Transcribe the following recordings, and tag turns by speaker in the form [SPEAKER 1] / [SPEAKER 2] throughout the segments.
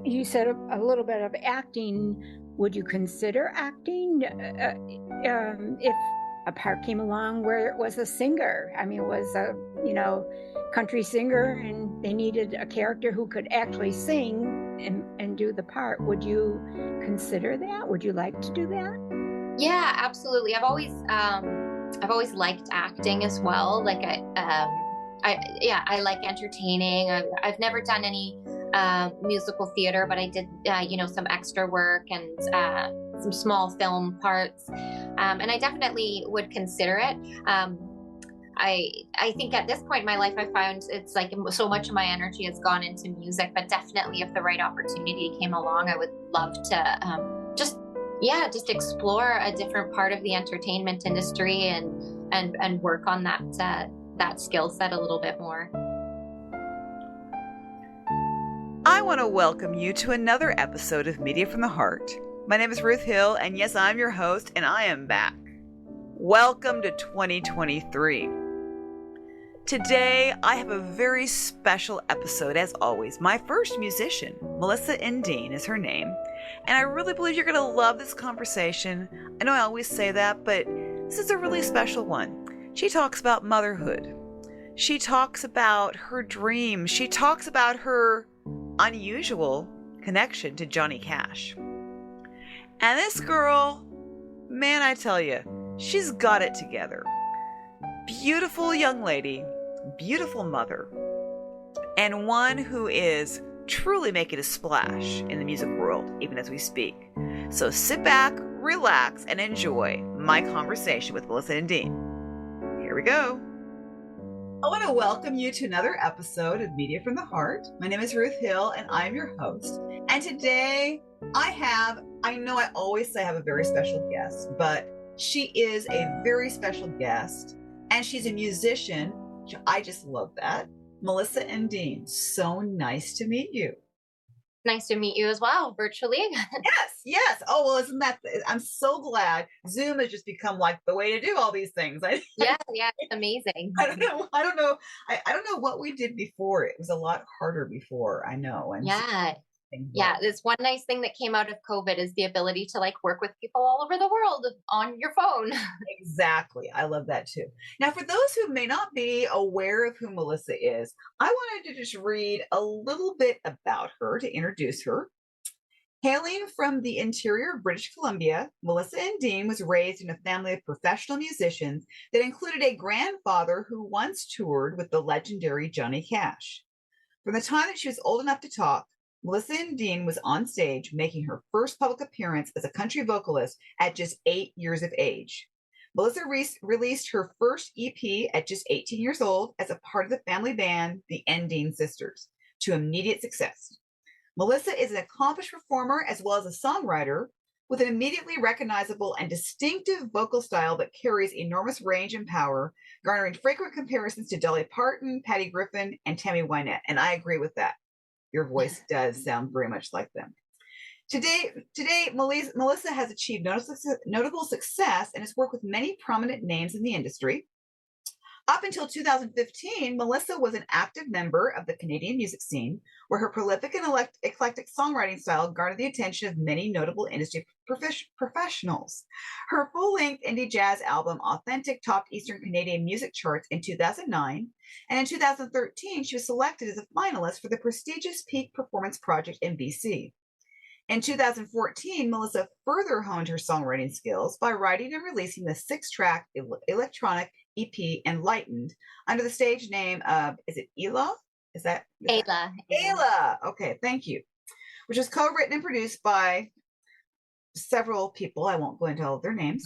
[SPEAKER 1] you said a little bit of acting. Would you consider acting if a part came along where it was a singer? I mean, it was a country singer, and they needed a character who could actually sing and do the part. Would you consider that? Would you like to do that?
[SPEAKER 2] Yeah, absolutely. I've always liked acting as well. I like entertaining. I've never done any musical theater, but I did, some extra work and some small film parts. And I definitely would consider it. I think at this point in my life, I found it's like so much of my energy has gone into music, but definitely if the right opportunity came along, I would love to just explore a different part of the entertainment industry and work on that skill set a little bit more.
[SPEAKER 3] I want to welcome you to another episode of Media from the Heart. My name is Ruth Hill, and yes, I'm your host, and I am back. Welcome to 2023. Today, I have a very special episode, as always. My first musician, Melissa Endean is her name, and I really believe you're going to love this conversation. I know I always say that, but this is a really special one. She talks about motherhood. She talks about her dreams. She talks about her unusual connection to Johnny Cash. And this girl, man, I tell you, she's got it together. Beautiful young lady, beautiful mother, and one who is truly making a splash in the music world, even as we speak. So sit back, relax, and enjoy my conversation with Melissa Endean. Here we go. I want to welcome you to another episode of Media from the Heart. My name is Ruth Hill, and I'm your host. And today I know I always say I have a very special guest, but she is a very special guest, and she's a musician. I just love that. Melissa Endean, so nice to meet you.
[SPEAKER 2] Nice to meet you as well, virtually.
[SPEAKER 3] Yes. Oh, well, isn't that, I'm so glad Zoom has just become like the way to do all these things.
[SPEAKER 2] Yeah, it's amazing.
[SPEAKER 3] I don't know. I don't know what we did before. It was a lot harder before, I know. And
[SPEAKER 2] Yeah, this one nice thing that came out of COVID is the ability to work with people all over the world on your phone.
[SPEAKER 3] Exactly. I love that too. Now, for those who may not be aware of who Melissa is, I wanted to just read a little bit about her to introduce her. Hailing from the interior of British Columbia, Melissa Endean was raised in a family of professional musicians that included a grandfather who once toured with the legendary Johnny Cash. From the time that she was old enough to talk, Melissa Endean was on stage making her first public appearance as a country vocalist at just 8 years of age. Melissa released her first EP at just 18 years old as a part of the family band, the Endean Sisters, to immediate success. Melissa is an accomplished performer as well as a songwriter with an immediately recognizable and distinctive vocal style that carries enormous range and power, garnering frequent comparisons to Dolly Parton, Patty Griffin, and Tammy Wynette. And I agree with that. Your voice does sound very much like them. Today, Melissa has achieved notable success and has worked with many prominent names in the industry. Up until 2015, Melissa was an active member of the Canadian music scene, where her prolific and eclectic songwriting style garnered the attention of many notable industry professionals. Her full-length indie jazz album, Authentic, topped Eastern Canadian music charts in 2009, and in 2013, she was selected as a finalist for the prestigious Peak Performance Project in BC. In 2014, Melissa further honed her songwriting skills by writing and releasing the 6-track electronic EP Enlightened under the stage name of, is it Ela? Is that
[SPEAKER 2] Ayla?
[SPEAKER 3] Ayla. Okay, thank you. Which was co-written and produced by several people. I won't go into all of their names.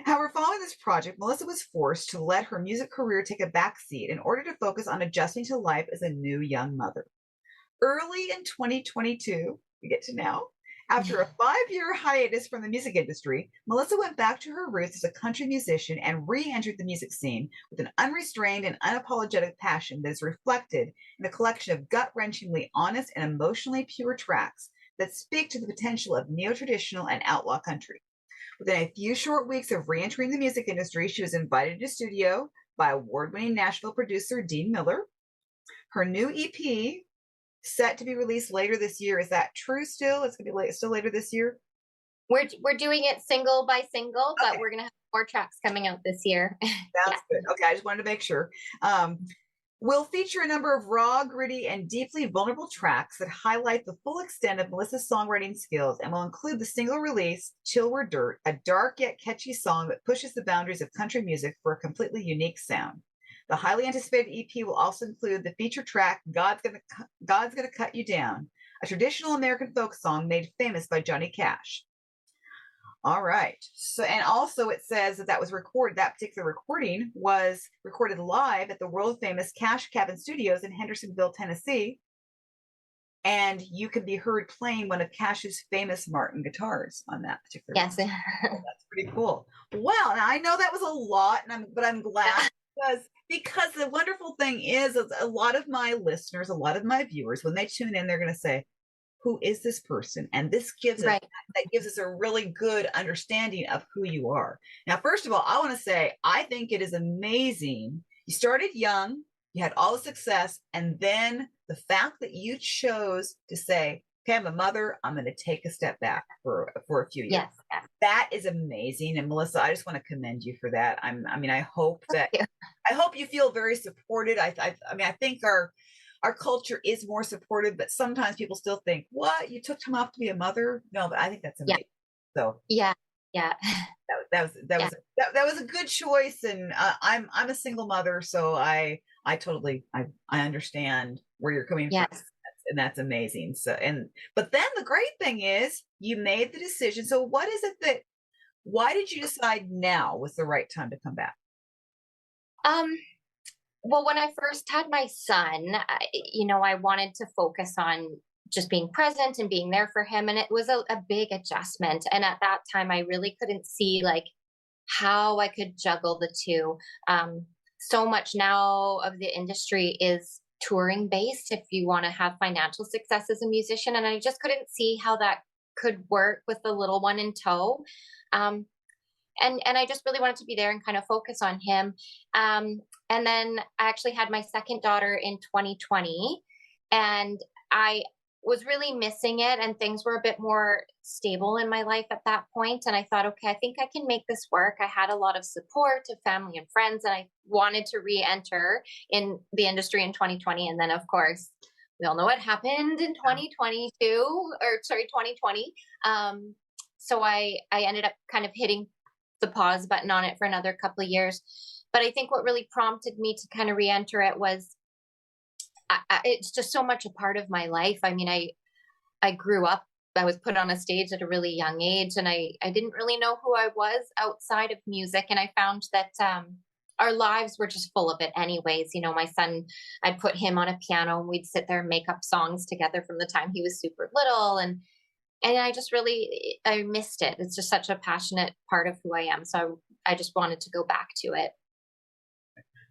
[SPEAKER 3] However, following this project, Melissa was forced to let her music career take a backseat in order to focus on adjusting to life as a new young mother. Early in 2022, we get to now, after a 5-year hiatus from the music industry, Melissa went back to her roots as a country musician and re-entered the music scene with an unrestrained and unapologetic passion that is reflected in a collection of gut-wrenchingly honest and emotionally pure tracks that speak to the potential of neo-traditional and outlaw country. Within a few short weeks of re-entering the music industry, she was invited to studio by award-winning Nashville producer Dean Miller. Her new EP, set to be released later this year. Is that true still? It's going to be still later this year?
[SPEAKER 2] We're doing it single by single, but
[SPEAKER 3] Okay,
[SPEAKER 2] we're gonna have more tracks coming out this year. Yeah.
[SPEAKER 3] sounds good. Okay, I just wanted to make sure. Um, will feature a number of raw, gritty, and deeply vulnerable tracks that highlight the full extent of Melissa's songwriting skills and will include the single release, Till We're Dirt, a dark yet catchy song that pushes the boundaries of country music for a completely unique sound. The highly anticipated EP will also include the feature track, God's Gonna Cut You Down, a traditional American folk song made famous by Johnny Cash. All right. So, and also it says that that particular recording was recorded live at the world famous Cash Cabin Studios in Hendersonville, Tennessee. And you can be heard playing one of Cash's famous Martin guitars on that particular.
[SPEAKER 2] Yes.
[SPEAKER 3] That's pretty cool. Well, I know that was a lot, but I'm glad because the wonderful thing is a lot of my listeners, a lot of my viewers, when they tune in, they're going to say, who is this person? And this gives us that gives us a really good understanding of who you are. Now, first of all, I want to say I think it is amazing. You started young, you had all the success, and then the fact that you chose to say, okay, I'm a mother, I'm going to take a step back for a few years.
[SPEAKER 2] Yes.
[SPEAKER 3] That is amazing. And Melissa, I just want to commend you for that. I hope that I hope you feel very supported. I think our culture is more supportive, but sometimes people still think, what, you took time off to be a mother? No, but I think that's amazing. So
[SPEAKER 2] yeah.
[SPEAKER 3] That was a good choice. And I'm a single mother, so I totally understand where you're coming from. And that's amazing. So, but then the great thing is you made the decision. So why did you decide now was the right time to come back?
[SPEAKER 2] Well, when I first had my son, I wanted to focus on just being present and being there for him. And it was a big adjustment. And at that time, I really couldn't see like how I could juggle the two. So much now of the industry is touring based if you want to have financial success as a musician. And I just couldn't see how that could work with the little one in tow. And I just really wanted to be there and kind of focus on him. And then I actually had my second daughter in 2020, and I was really missing it, and things were a bit more stable in my life at that point. And I thought, okay, I think I can make this work. I had a lot of support of family and friends, and I wanted to re-enter in the industry in 2020. And then, of course, we all know what happened in 2020. So I ended up kind of hitting the pause button on it for another couple of years. But I think what really prompted me to kind of re-enter it was it's just so much a part of my life. I mean, I grew up, I was put on a stage at a really young age, and I didn't really know who I was outside of music. And I found that our lives were just full of it anyways. My son, I'd put him on a piano and we'd sit there and make up songs together from the time he was super little. And I just really, I missed it. It's just such a passionate part of who I am. So I just wanted to go back to it.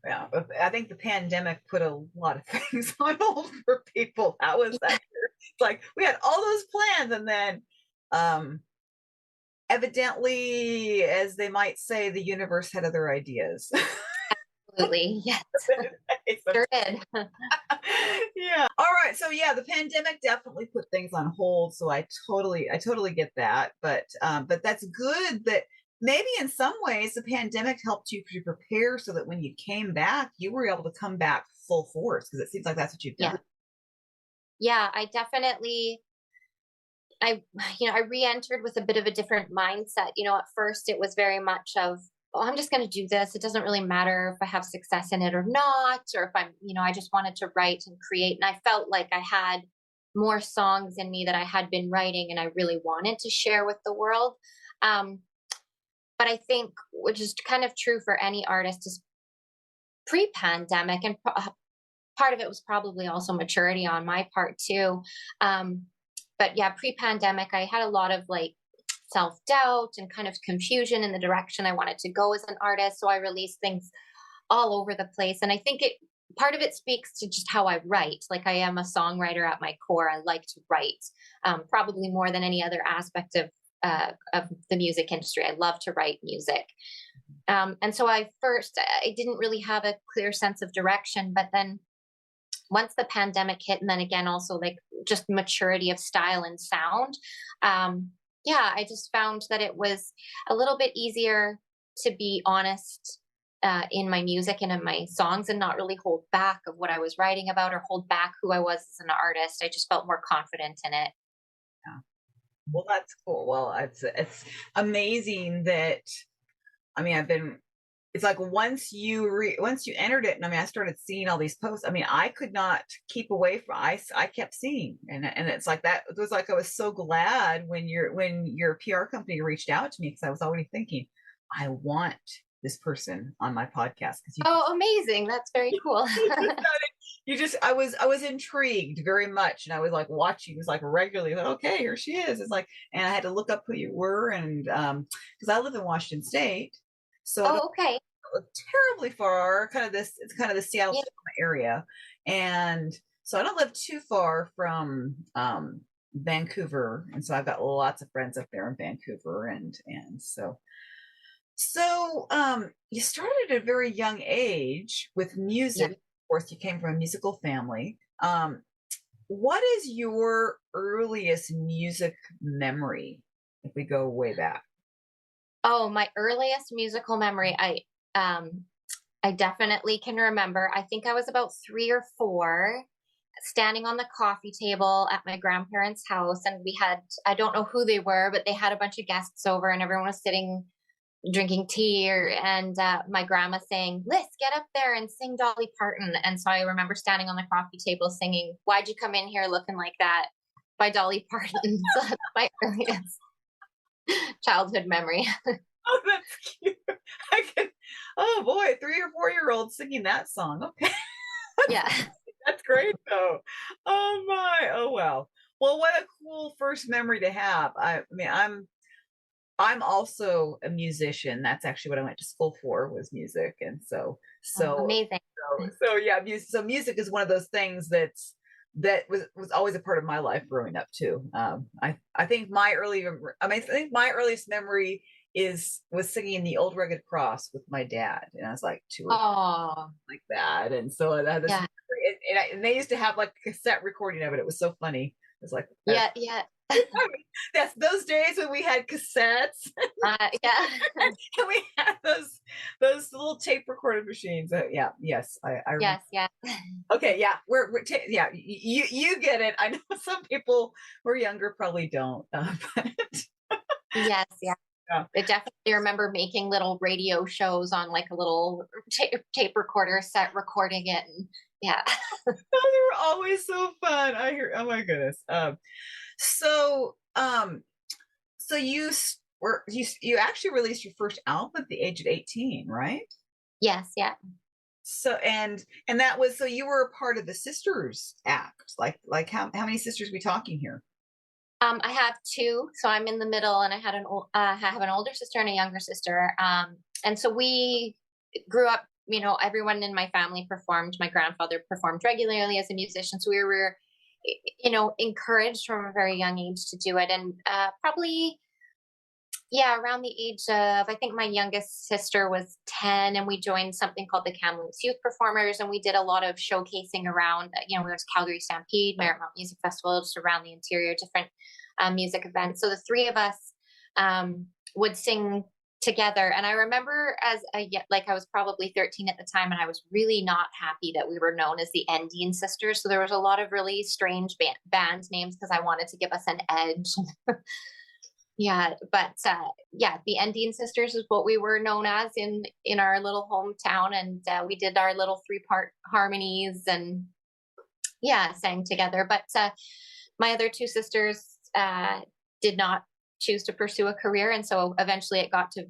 [SPEAKER 3] Yeah, I think the pandemic put a lot of things on hold for people. That was that. It's like we had all those plans, and then evidently, as they might say, the universe had other ideas.
[SPEAKER 2] Absolutely, yes. Sure did.
[SPEAKER 3] Yeah. All right. So yeah, the pandemic definitely put things on hold. So I totally get that. But that's good that maybe in some ways the pandemic helped you to prepare so that when you came back, you were able to come back full force, because it seems like that's what you've done.
[SPEAKER 2] Yeah, I definitely, I re-entered with a bit of a different mindset. At first it was very much of, oh, I'm just going to do this. It doesn't really matter if I have success in it or not, or if I'm, I just wanted to write and create. And I felt like I had more songs in me that I had been writing and I really wanted to share with the world. But I think, which is kind of true for any artist, is pre-pandemic, and part of it was probably also maturity on my part too. But yeah, pre-pandemic, I had a lot of like self-doubt and kind of confusion in the direction I wanted to go as an artist. So I released things all over the place. And I think part of it speaks to just how I write. Like, I am a songwriter at my core. I like to write, probably more than any other aspect of the music industry. I love to write music. And so I didn't really have a clear sense of direction, but then once the pandemic hit, and then again, also like just maturity of style and sound. Yeah, I just found that it was a little bit easier to be honest in my music and in my songs, and not really hold back of what I was writing about or hold back who I was as an artist. I just felt more confident in it.
[SPEAKER 3] Yeah. Well, that's cool. Well, it's amazing that, I mean, it's like once you entered it, and I mean, I started seeing all these posts. I mean, I could not keep away from, I kept seeing, and it's like that. It was like, I was so glad when your PR company reached out to me, because I was already thinking, I want this person on my podcast, because
[SPEAKER 2] Oh, amazing. That's very cool.
[SPEAKER 3] I was intrigued very much, and I was like watching, it was like regularly, like, okay, here she is. It's like, and I had to look up who you were, and because I live in Washington State, so I don't
[SPEAKER 2] Oh, okay.
[SPEAKER 3] live terribly far, it's kind of the Seattle
[SPEAKER 2] Yeah.
[SPEAKER 3] area, and so I don't live too far from Vancouver, and so I've got lots of friends up there in Vancouver, and so you started at a very young age with music.
[SPEAKER 2] Yeah.
[SPEAKER 3] Of course, you came from a musical family. What is your earliest music memory, if we go way back?
[SPEAKER 2] Oh, my earliest musical memory, I definitely can remember. I think I was about 3 or 4, standing on the coffee table at my grandparents' house, and we had, I don't know who they were, but they had a bunch of guests over, and everyone was sitting drinking tea, and my grandma saying, "Liz, get up there and sing Dolly Parton." And so I remember standing on the coffee table singing "Why'd You Come In Here Looking Like That" by Dolly Parton. So that's my earliest childhood memory.
[SPEAKER 3] Oh, that's cute. I can, oh boy, 3 or 4 year old singing that song. Okay.
[SPEAKER 2] Yeah.
[SPEAKER 3] That's great though. Oh my, oh wow. Well, what a cool first memory to have. I mean, I'm also a musician. That's actually what I went to school for, was music. And so
[SPEAKER 2] Oh,
[SPEAKER 3] so
[SPEAKER 2] amazing.
[SPEAKER 3] so yeah, music is one of those things that was always a part of my life growing up too. I think I think my earliest memory was singing the Old Rugged Cross with my dad, and I was like 2 or
[SPEAKER 2] Oh,
[SPEAKER 3] like that. And so I had this,
[SPEAKER 2] yeah.
[SPEAKER 3] and they used to have like a cassette recording of it. It was so funny. It was like,
[SPEAKER 2] Yeah, yeah.
[SPEAKER 3] that's those days when we had cassettes.
[SPEAKER 2] Yeah.
[SPEAKER 3] And we had those little tape recorded machines. Yeah, yes, I remember.
[SPEAKER 2] Yes, yeah.
[SPEAKER 3] Okay, yeah, yeah, you get it. I know some people who are younger probably don't, but
[SPEAKER 2] Yes, yeah.
[SPEAKER 3] yeah.
[SPEAKER 2] I definitely remember making little radio shows on like a little tape recorder set, recording it, and yeah.
[SPEAKER 3] Those were always so fun. I hear, oh my goodness. So so you actually released your first album at the age of 18, right?
[SPEAKER 2] Yes, yeah.
[SPEAKER 3] So and that was, so you were a part of the Sisters Act. Like how many sisters are we talking here?
[SPEAKER 2] I have 2, so I'm in the middle, and I have an older sister and a younger sister. And so we grew up. You know, everyone in my family performed. My grandfather performed regularly as a musician, so we were, encouraged from a very young age to do it. And probably, yeah, around the age of, I think my youngest sister was 10, and we joined something called the Kamloops Youth Performers, and we did a lot of showcasing around. We went to Calgary Stampede, Marymount Music Festival, just around the interior, different music events. So the 3 of us would sing together. And I remember I was probably 13 at the time, and I was really not happy that we were known as the Endean sisters. So there was a lot of really strange band names, because I wanted to give us an edge. Yeah, but yeah, the Endean sisters is what we were known as in our little hometown, and we did our little 3-part harmonies, and yeah, sang together. But my other 2 sisters did not choose to pursue a career, and so eventually it got to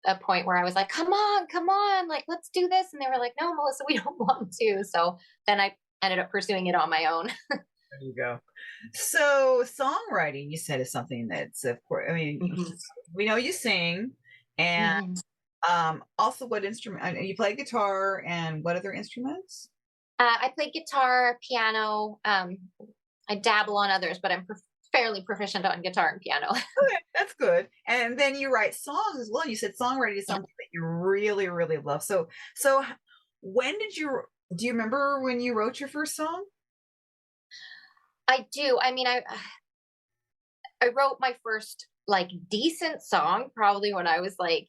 [SPEAKER 2] a point where I was like, come on, like, let's do this. And they were like, no, Melissa, we don't want to. So then I ended up pursuing it on my own.
[SPEAKER 3] There you go. So songwriting, you said, is something that's, of course, I mean,
[SPEAKER 2] Mhm.
[SPEAKER 3] we know you sing, and also, what instrument you play? Guitar, and what other instruments?
[SPEAKER 2] I play guitar, piano. I dabble on others, but I'm fairly proficient on guitar and piano.
[SPEAKER 3] Okay, that's good. And then you write songs as well. You said songwriting is
[SPEAKER 2] Yeah.
[SPEAKER 3] something that you really, really love. So when did you Do you remember when you wrote your first song?
[SPEAKER 2] I do. I mean, I wrote my first like decent song probably when I was like,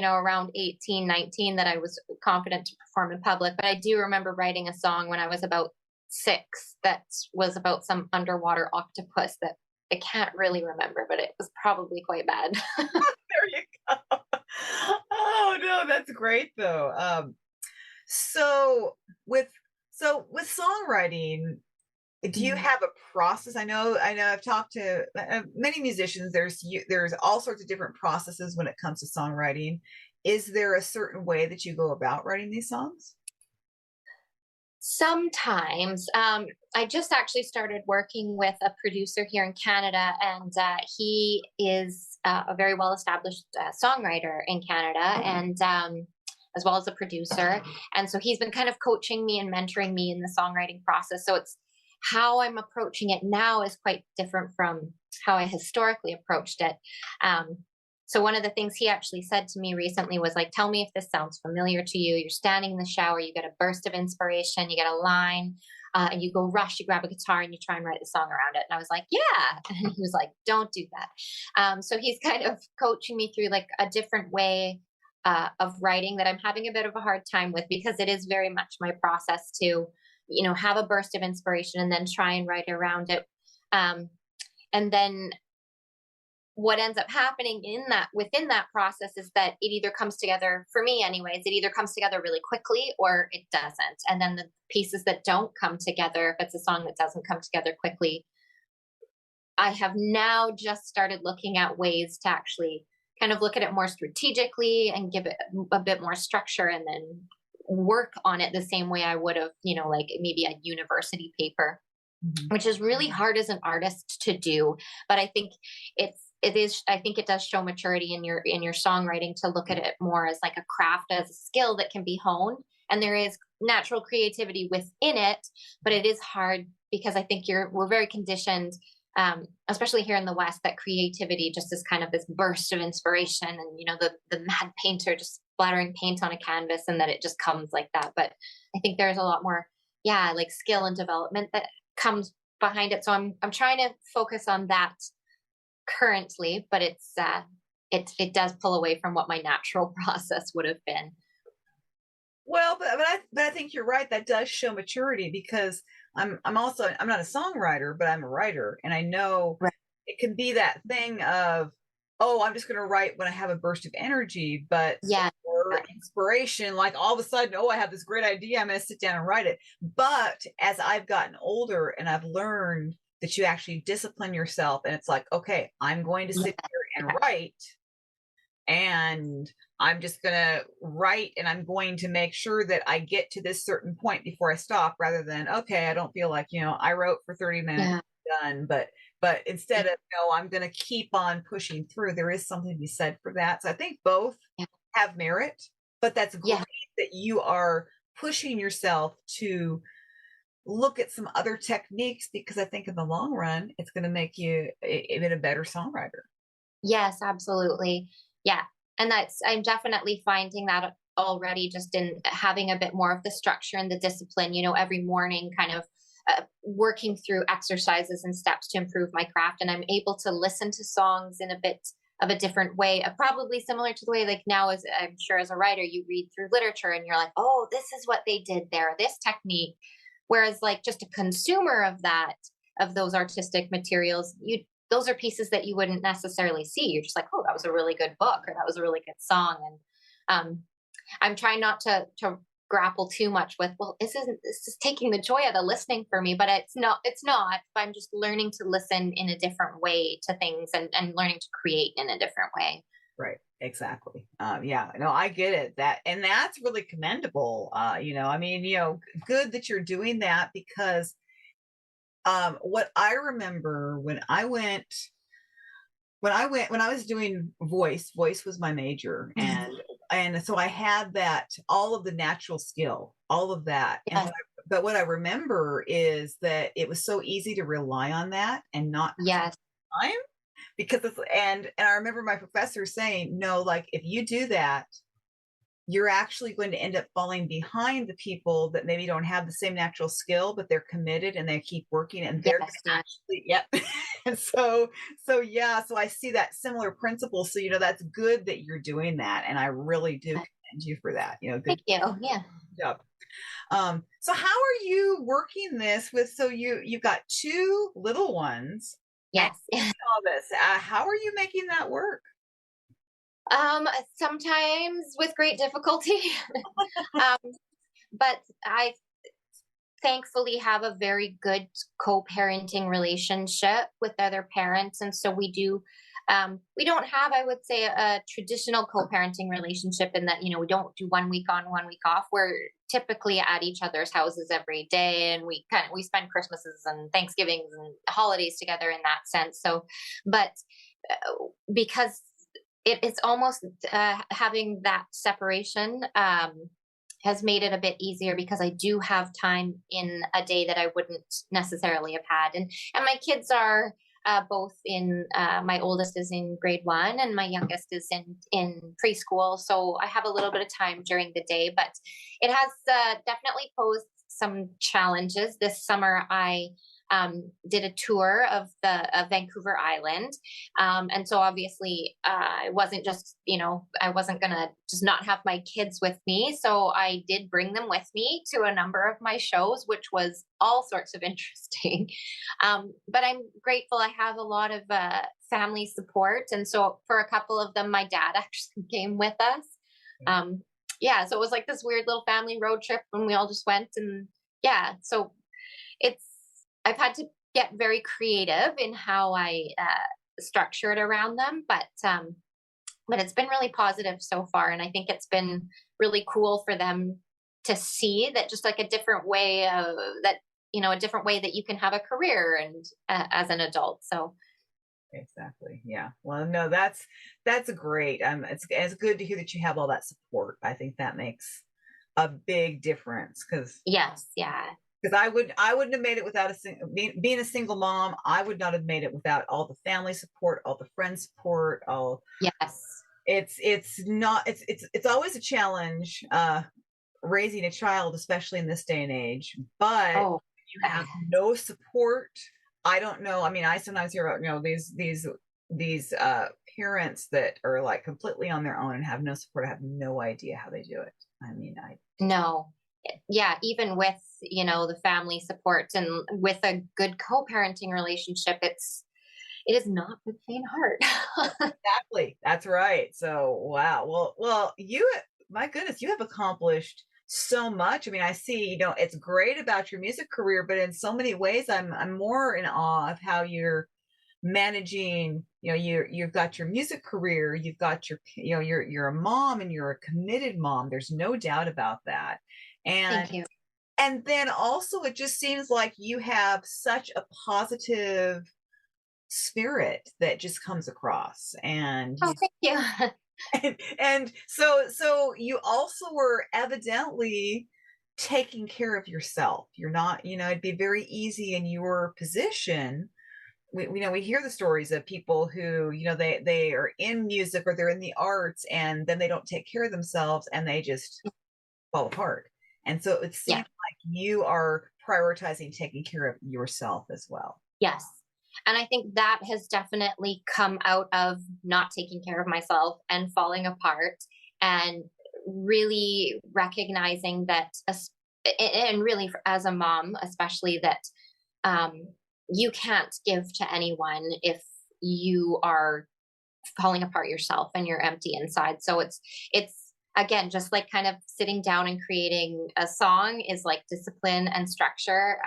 [SPEAKER 2] around 18, 19, that I was confident to perform in public. But I do remember writing a song when I was about 6 that was about some underwater octopus that I can't really remember, but it was probably quite bad.
[SPEAKER 3] There you go. Oh no, that's great though. So with with songwriting, do you
[SPEAKER 2] Mhm.
[SPEAKER 3] have a process? I know I've talked to many musicians. There's all sorts of different processes when it comes to songwriting. Is there a certain way that you go about writing these songs?
[SPEAKER 2] Sometimes. I just actually started working with a producer here in Canada, and he is a very well established songwriter in Canada, and as well as a producer. And so he's been kind of coaching me and mentoring me in the songwriting process. So it's how I'm approaching it now is quite different from how I historically approached it. Um, so one of the things he actually said to me recently was like, "Tell me if this sounds familiar to you. You're standing in the shower, you get a burst of inspiration, you get a line, and you go rush, you grab a guitar and you try and write the song around it." And I was like, "Yeah." And he was like, "Don't do that." So he's kind of coaching me through like a different way of writing that I'm having a bit of a hard time with, because it is very much my process to, have a burst of inspiration and then try and write around it. Um, and then what ends up happening within that process is that it either comes together, for me anyways, it either comes together really quickly or it doesn't. And then the pieces that don't come together, if it's a song that doesn't come together quickly, I have now just started looking at ways to actually kind of look at it more strategically and give it a bit more structure, and then work on it the same way I would have, like maybe a university paper,
[SPEAKER 3] Mhm.
[SPEAKER 2] which is really hard as an artist to do. But I think I think it does show maturity in your songwriting to look at it more as like a craft, as a skill that can be honed. And there is natural creativity within it, but it is hard because I think we're very conditioned, especially here in the West, that creativity just is kind of this burst of inspiration, and the mad painter just splattering paint on a canvas, and that it just comes like that. But I think there's a lot more, yeah, like skill and development that comes behind it. So I'm trying to focus on that currently, but it does pull away from what my natural process would have been.
[SPEAKER 3] Well, but I think you're right. That does show maturity because I'm not a songwriter, but I'm a writer, and I know
[SPEAKER 2] Right.
[SPEAKER 3] it can be that thing of, oh, I'm just going to write when I have a burst of energy, but
[SPEAKER 2] Yeah.
[SPEAKER 3] or inspiration, like all of a sudden, oh, I have this great idea, I'm going to sit down and write it. But as I've gotten older and I've learned that you actually discipline yourself, and it's like, okay, I'm going to
[SPEAKER 2] Yeah.
[SPEAKER 3] sit here and write, and I'm just going to write, and I'm going to make sure that I get to this certain point before I stop, rather than, okay, I don't feel like, I wrote for 30 minutes,
[SPEAKER 2] Yeah.
[SPEAKER 3] done, but instead of, no, I'm going to keep on pushing through. There is something to be said for that. So I think both
[SPEAKER 2] Yeah.
[SPEAKER 3] have merit, but that's
[SPEAKER 2] Yeah.
[SPEAKER 3] great that you are pushing yourself to look at some other techniques, because I think in the long run, it's going to make you even a better songwriter.
[SPEAKER 2] Yes, absolutely. Yeah. And I'm definitely finding that already, just in having a bit more of the structure and the discipline, every morning kind of working through exercises and steps to improve my craft. And I'm able to listen to songs in a bit of a different way, probably similar to the way, like now, as I'm sure as a writer, you read through literature and you're like, oh, this is what they did there, this technique. Whereas like just a consumer of those artistic materials, those are pieces that you wouldn't necessarily see. You're just like, oh, that was a really good book, or that was a really good song. And I'm trying not to grapple too much with, well, this is taking the joy out of listening for me, but it's not. But I'm just learning to listen in a different way to things, and learning to create in a different way.
[SPEAKER 3] Right. Exactly. Yeah, no, I get it. That's really commendable. I mean, good that you're doing that, because what I remember when I was doing voice was my major, and so I had that, all of the natural skill, all of that. And
[SPEAKER 2] Yes.
[SPEAKER 3] but what I remember is that it was so easy to rely on that and not
[SPEAKER 2] Yes.
[SPEAKER 3] time, because it's, and I remember my professor saying, no, like if you do that, you're actually going to end up falling behind the people that maybe don't have the same natural skill, but they're committed and they keep working and they're
[SPEAKER 2] Yes,
[SPEAKER 3] gonna actually, yep. And so yeah, so I see that similar principle. So, that's good that you're doing that. And I really do
[SPEAKER 2] yeah.
[SPEAKER 3] commend you for that. Good
[SPEAKER 2] Thank you. Yeah.
[SPEAKER 3] job. So how are you working this with, so you've got two little ones and
[SPEAKER 2] Yes.
[SPEAKER 3] all this, how are you making that work?
[SPEAKER 2] Sometimes with great difficulty. um, but I thankfully have a very good co-parenting relationship with other parents, and so we don't have, I would say, a traditional co-parenting relationship in that, we don't do 1 week on, 1 week off. We're typically at each other's houses every day, and we spend Christmases and Thanksgivings and holidays together in that sense. So, but because it's almost having that separation has made it a bit easier, because I do have time in a day that I wouldn't necessarily have had. And my kids are both in, my oldest is in grade 1 and my youngest is in preschool. So I have a little bit of time during the day, but it has definitely posed some challenges. This summer, I did a tour of Vancouver Island. And so obviously, I wasn't just, I wasn't going to just not have my kids with me. So I did bring them with me to a number of my shows, which was all sorts of interesting. But I'm grateful I have a lot of family support. And so for a couple of them, my dad actually came with us. Yeah, so it was like this weird little family road trip when we all just went. And yeah, so I've had to get very creative in how I structure it around them, but it's been really positive so far, and I think it's been really cool for them to see that, just like a different way that you can have a career and as an adult. So
[SPEAKER 3] Exactly. Yeah. Well, no, that's great. It's good to hear that you have all that support. I think that makes a big difference, because
[SPEAKER 2] yes, yeah.
[SPEAKER 3] Because I wouldn't have made it without being a single mom. I would not have made it without all the family support, all the friend support.
[SPEAKER 2] Yes,
[SPEAKER 3] it's always a challenge raising a child, especially in this day and age. But you have no support. I don't know. I mean, I sometimes hear about these parents that are like completely on their own and have no support. I have no idea how they do it. I mean,
[SPEAKER 2] no. Yeah, even with, the family support and with a good co-parenting relationship, it is not with faint heart.
[SPEAKER 3] Exactly. That's right. So, wow. Well, my goodness, you have accomplished so much. I mean, I see, it's great about your music career, but in so many ways, I'm more in awe of how you're managing. You've got your music career, you've got you're a mom, and you're a committed mom. There's no doubt about that. And
[SPEAKER 2] thank you.
[SPEAKER 3] And then also, it just seems like you have such a positive spirit that just comes across. And
[SPEAKER 2] thank you.
[SPEAKER 3] and so you also were evidently taking care of yourself. You're not, it'd be very easy in your position. We hear the stories of people who, they are in music or they're in the arts, and then they don't take care of themselves and they just fall apart. And so it seems like you are prioritizing taking care of yourself as well.
[SPEAKER 2] Yes. And I think that has definitely come out of not taking care of myself and falling apart, and really recognizing that, and really as a mom, especially, that you can't give to anyone if you are falling apart yourself and you're empty inside. So it's again, just like kind of sitting down and creating a song is like discipline and structure.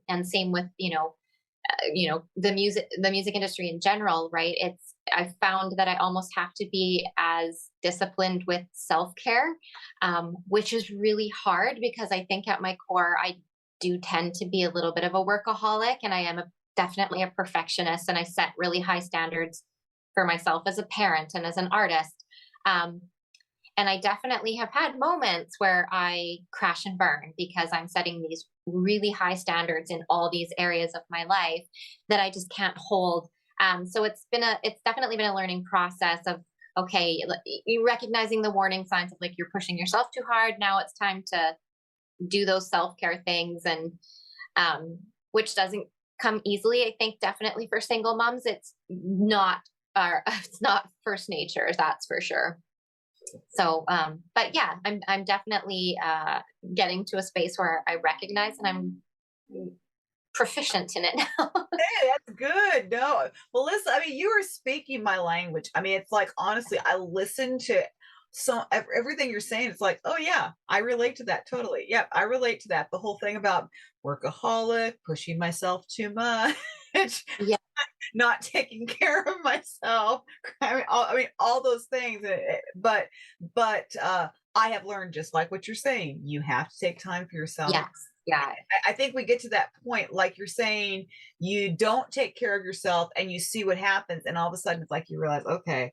[SPEAKER 2] And same with, the music industry in general, right? I found that I almost have to be as disciplined with self-care, which is really hard, because I think at my core, I do tend to be a little bit of a workaholic, and I am definitely a perfectionist, and I set really high standards for myself as a parent and as an artist. And I definitely have had moments where I crash and burn, because I'm setting these really high standards in all these areas of my life that I just can't hold. So it's definitely been a learning process of okay, you recognizing the warning signs of like you're pushing yourself too hard. Now it's time to do those self-care things, and which doesn't come easily. I think definitely for single moms, it's not it's not first nature, that's for sure. So but yeah, I'm definitely getting to a space where I recognize and I'm proficient in it now.
[SPEAKER 3] Hey, that's good. No, Melissa, I mean, you are speaking my language. I mean, it's like, honestly, I listen to everything you're saying. It's like, oh yeah, I relate to that totally. Yep, I relate to that. The whole thing about workaholic, pushing myself too much,
[SPEAKER 2] Yeah,
[SPEAKER 3] not taking care of myself. I mean, all those things. But I have learned, just like what you're saying, you have to take time for yourself.
[SPEAKER 2] yes, yeah,
[SPEAKER 3] I think we get to that point, like you're saying, you don't take care of yourself and you see what happens. And all of a sudden it's like you realize, okay,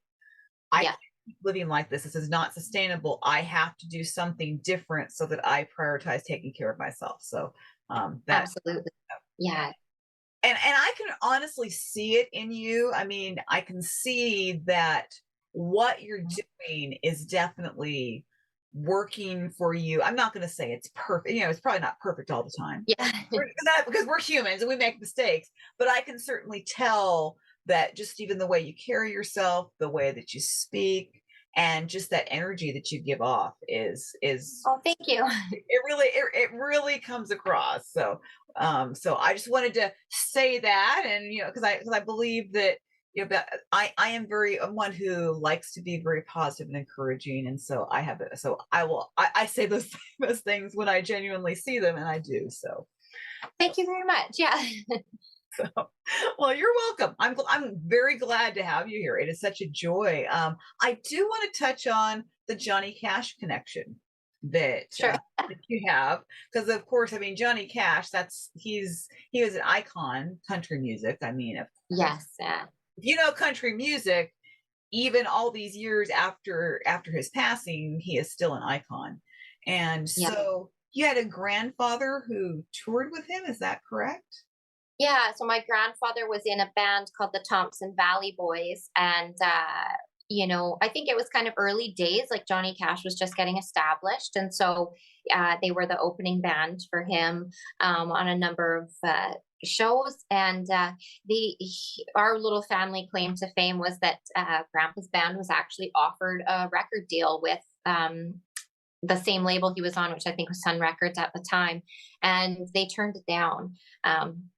[SPEAKER 3] I
[SPEAKER 2] yeah,
[SPEAKER 3] can't keep living like this. This is not sustainable. I have to do something different so that I prioritize taking care of myself. So that,
[SPEAKER 2] absolutely. Yeah,
[SPEAKER 3] and I can honestly see it in you. I mean, I can see that what you're doing is definitely working for you. I'm not going to say it's perfect. You know, it's probably not perfect all the time
[SPEAKER 2] yeah.
[SPEAKER 3] because we're humans and we make mistakes, but I can certainly tell that just even the way you carry yourself, the way that you speak, and just that energy that you give off is
[SPEAKER 2] Oh, thank you.
[SPEAKER 3] it really comes across. So so I just wanted to say that, and you know, because I believe that, you know, but I am I'm one who likes to be very positive and encouraging, and so I have it. So I say those those things when I genuinely see them, and I do. So
[SPEAKER 2] Thank you very much. Yeah.
[SPEAKER 3] so well, you're welcome. I'm very glad to have you here. It is such a joy. I do want to touch on the Johnny Cash connection that
[SPEAKER 2] Sure.
[SPEAKER 3] that you have, because of course, I mean, Johnny Cash, he was an icon, country music. I mean, of course,
[SPEAKER 2] Yes. Yeah.
[SPEAKER 3] if you know country music, even all these years after his passing, he is still an icon. And
[SPEAKER 2] Yeah.
[SPEAKER 3] so you had a grandfather who toured with him, is that correct?
[SPEAKER 2] Yeah, so my grandfather was in a band called the Thompson Valley Boys, and I think it was kind of early days, like Johnny Cash was just getting established, and so they were the opening band for him on a number of shows. And our little family claim to fame was that Grandpa's band was actually offered a record deal with the same label he was on, which I think was Sun Records at the time, and they turned it down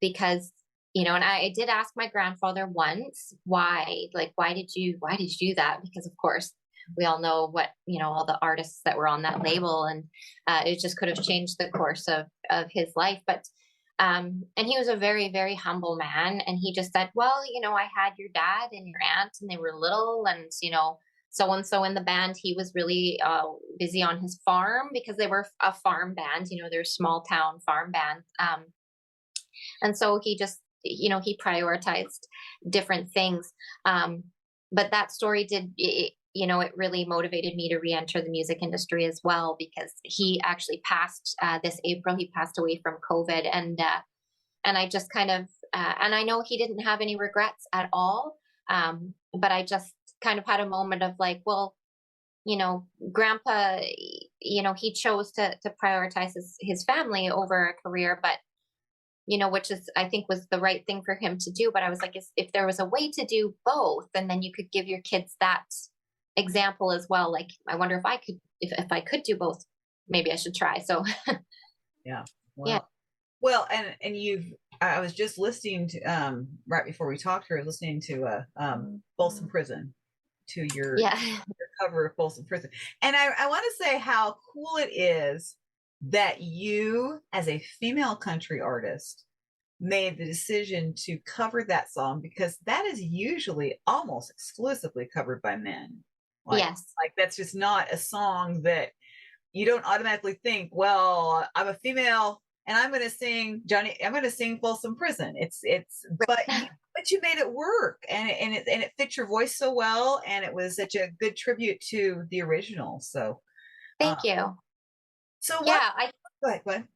[SPEAKER 2] because and I did ask my grandfather once why did you do that? Because of course we all know what all the artists that were on that label, and it just could have changed the course of his life. But and he was a very, very humble man, and he just said, well, I had your dad and your aunt and they were little, and so and so in the band, he was really busy on his farm because they were a farm band. They're a small town farm band. And so he just, he prioritized different things. But that story it really motivated me to re-enter the music industry as well, because he actually passed this April. He passed away from COVID, and I just kind of, and I know he didn't have any regrets at all. But I just kind of had a moment of like, well, Grandpa, he chose to prioritize his family over a career, but which is, I think, was the right thing for him to do. But I was like, if there was a way to do both, and then you could give your kids that example as well. Like, I wonder if I could, if I could do both, maybe I should try. So
[SPEAKER 3] Yeah.
[SPEAKER 2] yeah,
[SPEAKER 3] Well, and I was just listening to right before we talked here, I was listening to Folsom Prison, to your
[SPEAKER 2] yeah,
[SPEAKER 3] cover of Folsom Prison. And I want to say how cool it is that you, as a female country artist, made the decision to cover that song, because that is usually almost exclusively covered by men.
[SPEAKER 2] yes,
[SPEAKER 3] Like that's just not a song that you don't automatically think, well, I'm a female and I'm going to sing I'm going to sing Folsom Prison. But you made it work, and it fit your voice so well, and it was such a good tribute to the original. So, uh,
[SPEAKER 2] thank you.
[SPEAKER 3] so what?
[SPEAKER 2] Yeah,
[SPEAKER 3] Go ahead. Go ahead.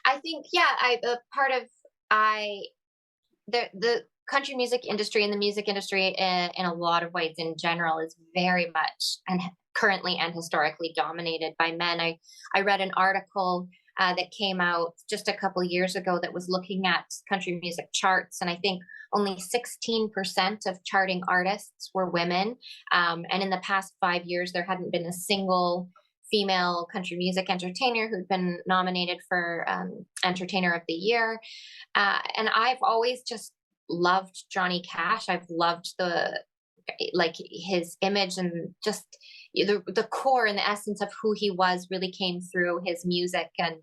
[SPEAKER 2] I think, yeah, I part of I the country music industry and the music industry in a lot of ways in general is very much and currently and historically dominated by men. I read an article that came out just a couple years ago that was looking at country music charts, and I think only 16% of charting artists were women. And in the past 5 years, there hadn't been a single female country music entertainer who'd been nominated for Entertainer of the Year. And I've always just loved Johnny Cash. I've loved his image, and just the core and the essence of who he was really came through his music. And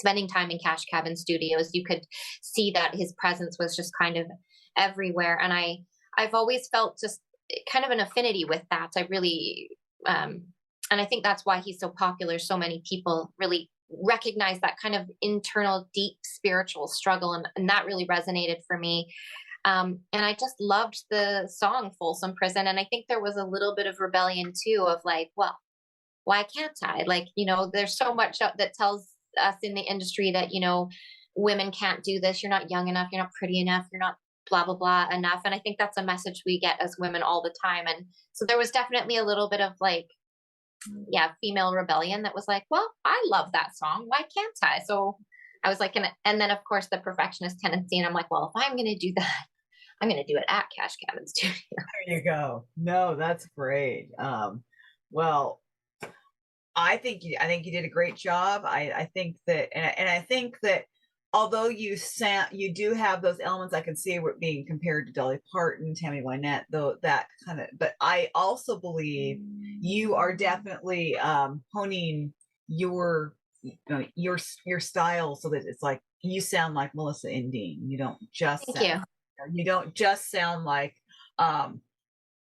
[SPEAKER 2] spending time in Cash Cabin Studios, you could see that his presence was just kind of everywhere. And I've always felt just kind of an affinity with that. I really, and I think that's why he's so popular. So many people really recognize that kind of internal, deep spiritual struggle. And that really resonated for me. And I just loved the song Folsom Prison. And I think there was a little bit of rebellion too, of like, well, why can't I? Like, there's so much that tells us in the industry that, women can't do this. You're not young enough. You're not pretty enough. You're not blah, blah, blah enough. And I think that's a message we get as women all the time. And so there was definitely a little bit of like, female rebellion that was like, well, I love that song. Why can't I? So I was like, and then of course the perfectionist tendency. And I'm like, well, if I'm going to do that, I'm going to do it at Cash Cabin Studio.
[SPEAKER 3] There you go. No, that's great. Well, I think you did a great job. I think that, and I think that although you do have those elements, I can see it being compared to Dolly Parton, Tammy Wynette, though that kind of, but I also believe you are definitely honing your style so that it's like you sound like Melissa Endean. You don't just sound like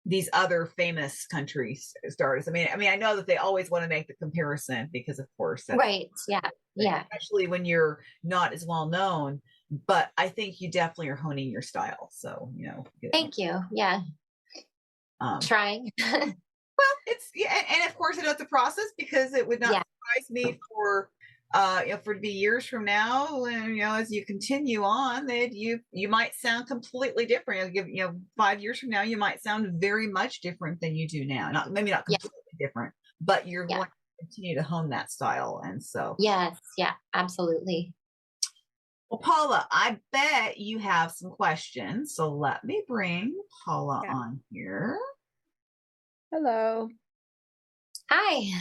[SPEAKER 3] these other famous country stars. I mean, I know that they always want to make the comparison because, of course,
[SPEAKER 2] right? Yeah.
[SPEAKER 3] Especially when you're not as well known. But I think you definitely are honing your style. So
[SPEAKER 2] Thank you. Yeah. Trying.
[SPEAKER 3] Well, and of course, it's a process, because it would not surprise me for for to be years from now, and as you continue on, that you might sound completely different. 5 years from now, you might sound very much different than you do now. Maybe not completely different, but you're going to continue to hone that style. And so,
[SPEAKER 2] yes, absolutely.
[SPEAKER 3] Well, Paula, I bet you have some questions, so let me bring Paula on here.
[SPEAKER 1] Hello.
[SPEAKER 2] Hi.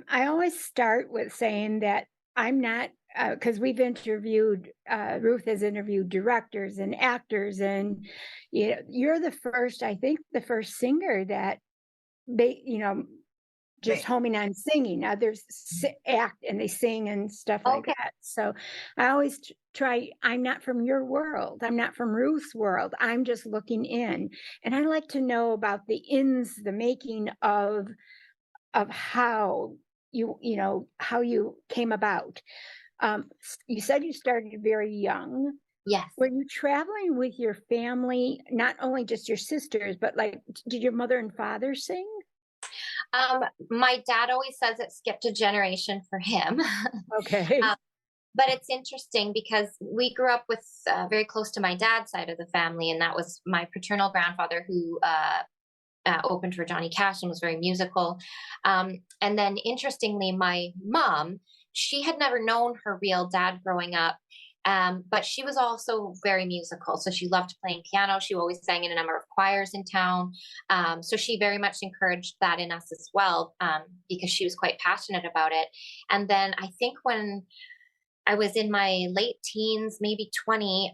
[SPEAKER 1] I always start with saying that I'm not, because we've interviewed, Ruth has interviewed directors and actors, and you're the first singer that just homing on singing. Others act and they sing and stuff like that. So I always try, I'm not from your world. I'm not from Ruth's world. I'm just looking in. And I like to know about the ins, the making of how how you came about. You said you started very young.
[SPEAKER 2] Yes.
[SPEAKER 1] Were you traveling with your family, not only just your sisters, but like, did your mother and father sing?
[SPEAKER 2] My dad always says it skipped a generation for him.
[SPEAKER 1] Okay.
[SPEAKER 2] But it's interesting because we grew up with very close to my dad's side of the family, and that was my paternal grandfather who opened for Johnny Cash and was very musical. And then interestingly, my mom, she had never known her real dad growing up, but she was also very musical. So she loved playing piano. She always sang in a number of choirs in town. So she very much encouraged that in us as well, because she was quite passionate about it. And then I think when I was in my late teens, maybe 20,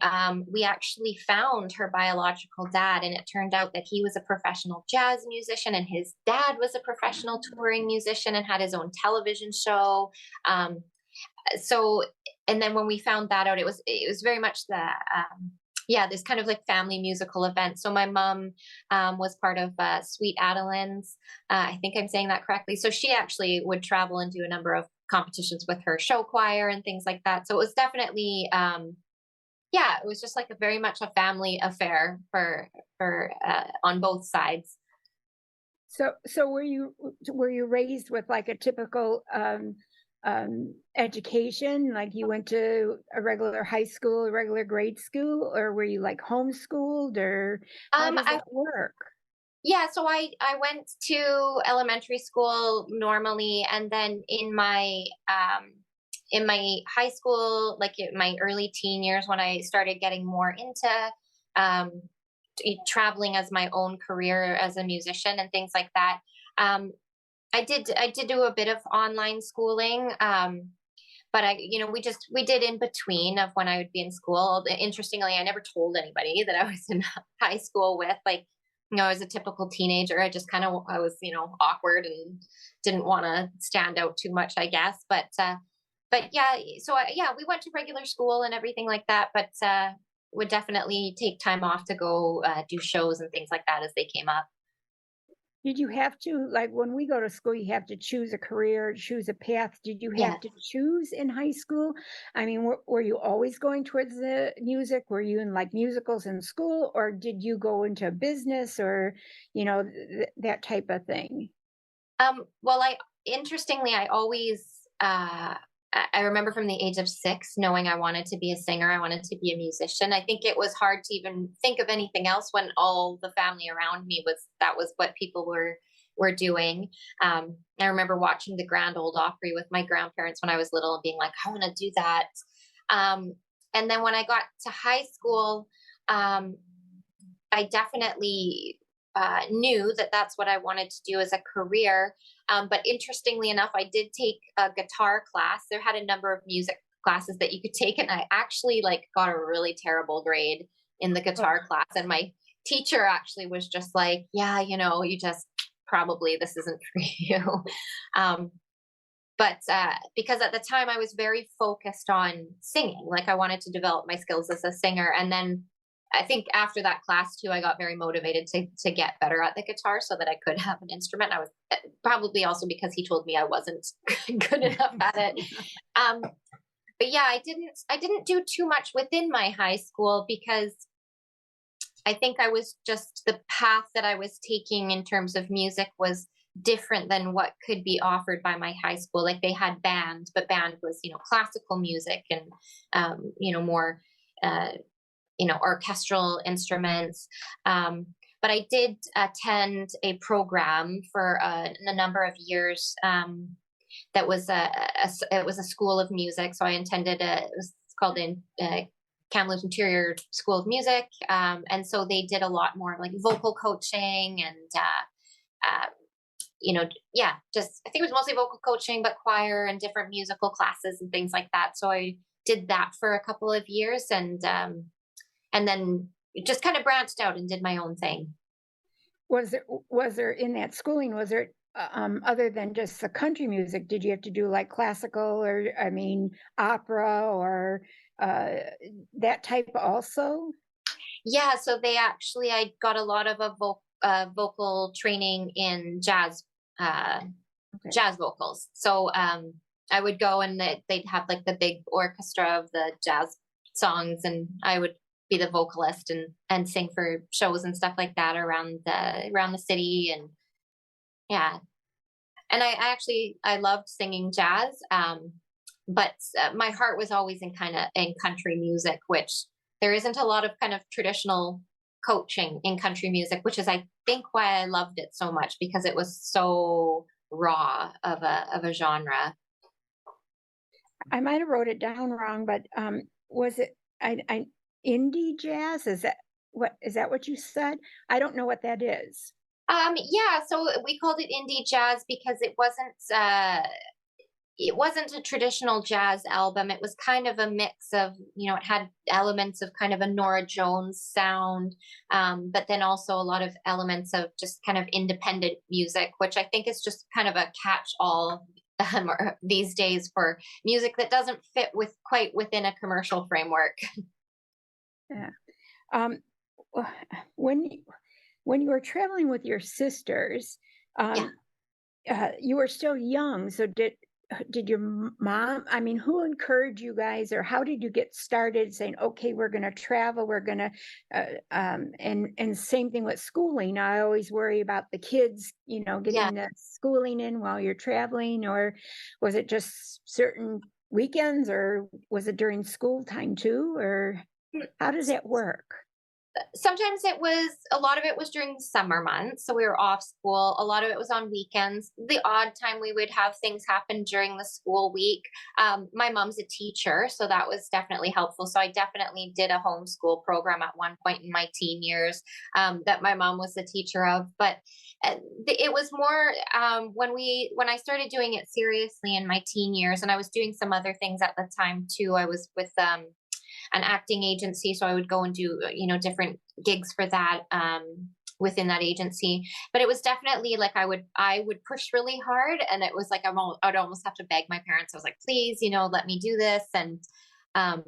[SPEAKER 2] we actually found her biological dad, and it turned out that he was a professional jazz musician, and his dad was a professional touring musician and had his own television show. And then when we found that out, it was very much this kind of like family musical event. So my mom was part of Sweet Adeline's. I think I'm saying that correctly. So she actually would travel and do a number of competitions with her show choir and things like that. So it was definitely, it was just like very much a family affair for on both sides.
[SPEAKER 1] So were you raised with like a typical education? Like you went to a regular high school, a regular grade school, or were you like homeschooled, or how does
[SPEAKER 2] I
[SPEAKER 1] that work?
[SPEAKER 2] Yeah, so I went to elementary school normally, and then in my high school, like in my early teen years, when I started getting more into um, traveling as my own career as a musician and things like that, um, I did do a bit of online schooling. But we did in between of when I would be in school. Interestingly, I never told anybody that I was in high school with, like, I was a typical teenager. I was, awkward and didn't want to stand out too much, I guess. But yeah, yeah, we went to regular school and everything like that, but would definitely take time off to go do shows and things like that as they came up.
[SPEAKER 1] Did you have to, like when we go to school, you have to choose a career, choose a path. Did you have
[SPEAKER 2] Yeah.
[SPEAKER 1] to choose in high school? I mean, were you always going towards the music? Were you in like musicals in school, or did you go into business or, that type of thing?
[SPEAKER 2] Well, interestingly, I always, I remember from the age of 6 knowing I wanted to be a singer. I wanted to be a musician. I think it was hard to even think of anything else when all the family around me that was what people were doing. I remember watching the Grand Old Opry with my grandparents when I was little and being like, I want to do that. Um, and then when I got to high school, um, I definitely knew that that's what I wanted to do as a career. But interestingly enough, I did take a guitar class. There had a number of music classes that you could take, and I actually like got a really terrible grade in the
[SPEAKER 1] Oh,
[SPEAKER 2] guitar class. And my teacher actually was just like, "Yeah, you just probably this isn't for you." um, but because at the time I was very focused on singing, like I wanted to develop my skills as a singer, and then I think after that class too, I got very motivated to get better at the guitar so that I could have an instrument. I was probably also because he told me I wasn't good enough at it. Um, but yeah, I didn't do too much within my high school because I think I was just the path that I was taking in terms of music was different than what could be offered by my high school. Like they had band, but band was, classical music and, more, uh, orchestral instruments. But I did attend a program for a number of years that was it was a school of music. So I attended it was called in Kamloops Interior School of Music, and so they did a lot more like vocal coaching and yeah, just I think it was mostly vocal coaching, but choir and different musical classes and things like that. So I did that for a couple of years, and then just kind of branched out and did my own thing.
[SPEAKER 1] was there in that schooling, was there other than just the country music, did you have to do like classical or I mean opera or uh that type also?
[SPEAKER 2] Yeah, so I got a lot of vocal training in uh,
[SPEAKER 1] Okay.
[SPEAKER 2] jazz vocals. So I would go and they'd have like the big orchestra of the jazz songs, and I would be the vocalist and sing for shows and stuff like that around the city. And yeah, and I actually I loved singing jazz, but my heart was always in kind of in country music, which there isn't a lot of kind of traditional coaching in country music, which is I think why I loved it so much because it was so raw of a genre.
[SPEAKER 1] I might have wrote it down wrong, but was it I indie jazz? Is that what you said? I don't know what that is.
[SPEAKER 2] Yeah, so we called it indie jazz because it wasn't a traditional jazz album. It was kind of a mix of, it had elements of kind of a Nora Jones sound, but then also a lot of elements of just kind of independent music, which I think is just kind of a catch-all these days for music that doesn't fit with quite within a commercial framework.
[SPEAKER 1] Yeah. Um, wh- when when you were traveling with your sisters,
[SPEAKER 2] Yeah.
[SPEAKER 1] um, you were still young. So did your mom, I mean, who encouraged you guys, or how did you get started saying, okay, we're going to travel, we're going to, and same thing with schooling. I always worry about the kids,
[SPEAKER 2] Yeah.
[SPEAKER 1] getting the schooling in while you're traveling, or was it just certain weekends, or was it during school time too, or how does that work?
[SPEAKER 2] Sometimes a lot of it was during the summer months. So we were off school. A lot of it was on weekends. The odd time we would have things happen during the school week. My mom's a teacher, so that was definitely helpful. So I definitely did a homeschool program at one point in my teen years that my mom was the teacher of. But it was more when I started doing it seriously in my teen years, and I was doing some other things at the time too. I was with an acting agency, so I would go and do different gigs for that within that agency. But it was definitely like I would push really hard, and it was like I'd almost have to beg my parents. I was like, please, let me do this. And um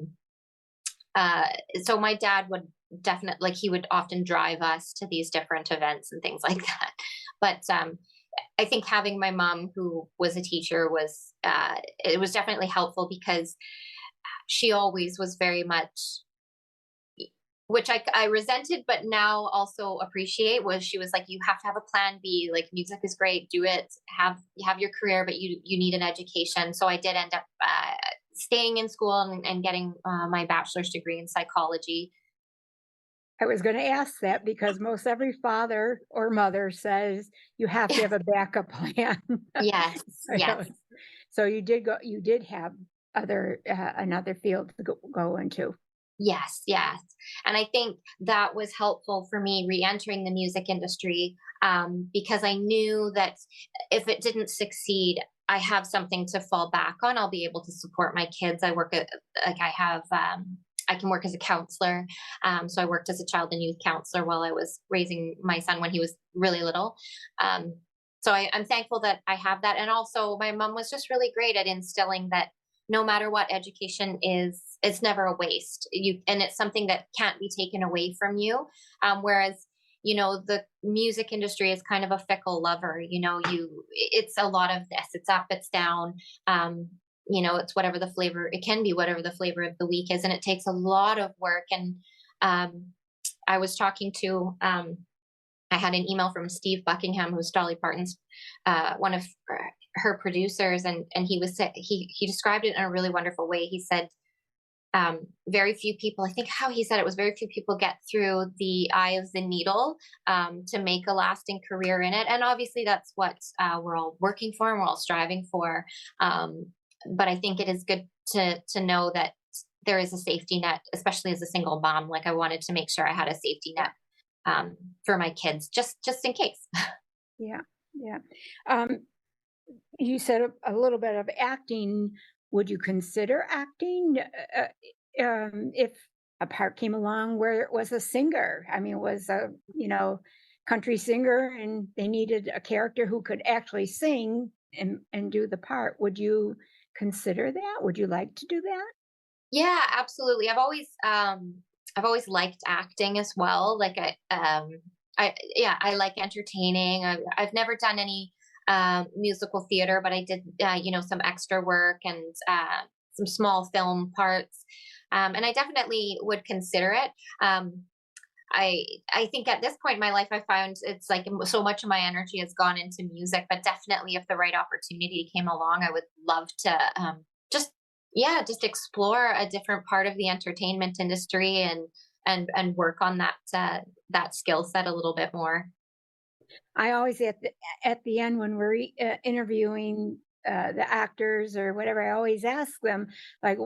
[SPEAKER 2] so my dad would definitely, like, he would often drive us to these different events and things like that. But I think having my mom, who was a teacher, it was definitely helpful, because she always was very much, which I resented, but now also appreciate, was she was like, you have to have a plan B. Like, music is great, do it, have your career, but you need an education. So I did end up staying in school and getting my bachelor's degree in psychology.
[SPEAKER 1] I was going to ask that because most every father or mother says you have to have a backup plan.
[SPEAKER 2] Yes, yes.
[SPEAKER 1] So you did have another field to go into.
[SPEAKER 2] Yes, yes. And I think that was helpful for me re-entering the music industry, because I knew that if it didn't succeed, I have something to fall back on. I'll be able to support my kids. I can work as a counselor. So I worked as a child and youth counselor while I was raising my son when he was really little. So I'm thankful that I have that. And also, my mom was just really great at instilling that no matter what, education is, it's never a waste. And it's something that can't be taken away from you. Whereas, the music industry is kind of a fickle lover. It's a lot of this. It's up, it's down. It's whatever the flavor. It can be whatever the flavor of the week is, and it takes a lot of work. And I was talking to. I had an email from Steve Buckingham, who's Dolly Parton's one of her producers, and he described it in a really wonderful way. He said, very few people, I think how he said it was, very few people get through the eye of the needle to make a lasting career in it. And obviously that's what we're all working for and we're all striving for. But I think it is good to know that there is a safety net, especially as a single mom. Like, I wanted to make sure I had a safety net for my kids, just in case.
[SPEAKER 1] Yeah. You said a little bit of acting. Would you consider acting if a part came along where it was a singer? I mean, it was a country singer, and they needed a character who could actually sing and do the part. Would you consider that? Would you like to do that?
[SPEAKER 2] Yeah, absolutely. I've always liked acting as well. Like, I like entertaining. I've never done any musical theater, but I did some extra work and some small film parts. And I definitely would consider it. I think at this point in my life, I found it's like so much of my energy has gone into music, but definitely if the right opportunity came along, I would love to just explore a different part of the entertainment industry and work on that skill set a little bit more.
[SPEAKER 1] I always at the end, when we're interviewing the actors or whatever, I always ask them, like,